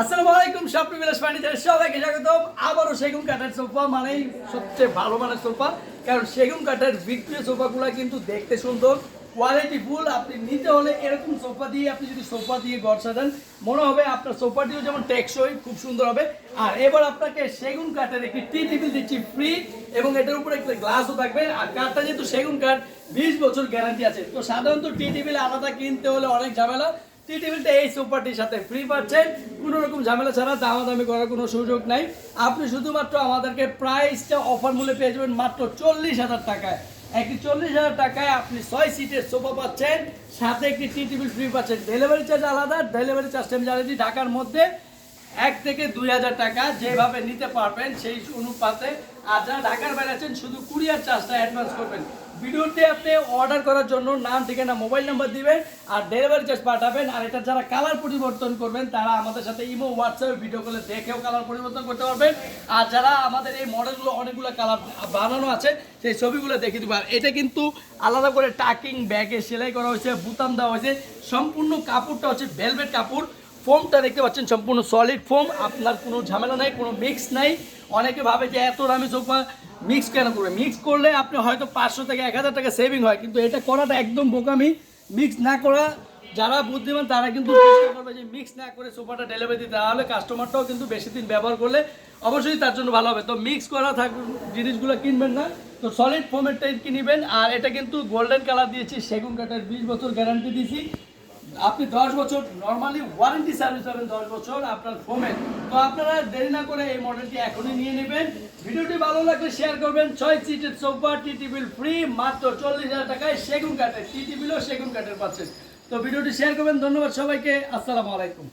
আসসালামু আলাইকুম স্বপ্ন বিলাস ফার্নিচারে সবাইকে স্বাগতম। আবারও সেগুন কাঠের সোফা মানেই সবচেয়ে ভালো মানের সোফা, কারণ সেগুন কাঠের বিক্রিয় সোফাগুলো কিন্তু দেখতে সুন্দর, কোয়ালিটি ফুল। আপনি নিতে হলে এরকম সোফা দিয়ে আপনি যদি সোফা দিয়ে ঘর সাজান মনে হবে আপনার সোফাটিও যেমন টেকসই খুব সুন্দর হবে। আর এবার আপনাকে সেগুন কাঠের একটি টি টেবিল দিচ্ছি ফ্রি, এবং এটার উপরে একটা গ্লাসও থাকবে। আর কাঠটা যেহেতু সেগুন কাঠ 20 বছর গ্যারান্টি আছে, তো সাধারণত টি টেবিল আলাদা কিনতে হলে অনেক ঝামেলা। টি টেবিলটা এই সোফাটির সাথে ফ্রি পাচ্ছেন, কোনো রকম ঝামেলা ছাড়া, দামাদামি করার কোনো সুযোগ নাই। আপনি শুধুমাত্র আমাদেরকে প্রাইসটা অফার মূল্যে পেয়ে যাবেন মাত্র 40,000 টাকায়। একটি 40,000 টাকায় আপনি 6 সিটের সোফা পাচ্ছেন, সাথে একটি টি টেবিল ফ্রি পাচ্ছেন। ডেলিভারি চার্জ আলাদা, ডেলিভারি চার্জটা আমি জানিয়ে দিই, ঢাকার মধ্যে 1 থেকে 2,000 টাকা যেভাবে নিতে পারবেন সেই অনুপাতে। আর যারা ঢাকার বাইরে আছেন শুধু কুরিয়ার চার্জটা অ্যাডভান্স করবেন। ভিডিওতে আপনি অর্ডার করার জন্য নাম, ঠিকানা, মোবাইল নাম্বার দিবেন আর ডেলিভারি চার্জ পাঠাবেন। আর এটা যারা কালার পরিবর্তন করবেন তারা আমাদের সাথে ইমো, হোয়াটসঅ্যাপে ভিডিও কলে দেখেও কালার পরিবর্তন করতে পারবেন। আর যারা আমাদের এই মডেলগুলো অনেকগুলো কালার বানানো আছে সেই ছবিগুলো দেখে দিবেন। এটা কিন্তু আলাদা করে টাকিং ব্যাগে সেলাই করা হয়েছে, বুতাম দেওয়া হয়েছে। সম্পূর্ণ কাপড়টা হচ্ছে ভেলভেট কাপড়। ফোমটা দেখতে পাচ্ছেন সম্পূর্ণ সলিড ফোম, আপনার কোনো ঝামেলা নাই, কোনো মিক্স নাই। অনেকে ভাবে যে এত দামি সোফা মিক্স কেন করবে, মিক্স করলে আপনি হয়তো 500 থেকে 1,000 টাকা সেভিং হয়, কিন্তু এটা করাটা একদম বোকামি। মিক্স না করা যারা বুদ্ধিমান তারা কিন্তু চেষ্টা করবে যে মিক্স না করে সোফাটা ডেলিভারি দিতে, তাহলে কাস্টমারটাও কিন্তু বেশি দিন ব্যবহার করলে অবশ্যই তার জন্য ভালো হবে। তো মিক্স করা জিনিসগুলো কিনবেন না, তো সলিড ফোমেরটাই কিনবেন। আর এটা কিন্তু গোল্ডেন কালার দিয়েছি, সেগুন কাঠের 20 বছর গ্যারান্টি দিয়েছি। আপনি 10 বছর নর্মালি ওয়ারেন্টি সার্ভিস পাবেন, 10 বছর আপনার ফোমের। তো আপনারা দেরি না করে এই মডেলটি এখনই নিয়ে নেবেন। ভিডিওটি ভালো লাগলে শেয়ার করবেন। 6 সিটের সোফা টি টেবিল ফ্রি মাত্র 40,000 টাকায়, সেগুন কাঠের টি টেবিলও সেগুন কাঠের পাচ্ছেন। তো ভিডিওটি শেয়ার করবেন। ধন্যবাদ সবাইকে, আসসালামু আলাইকুম।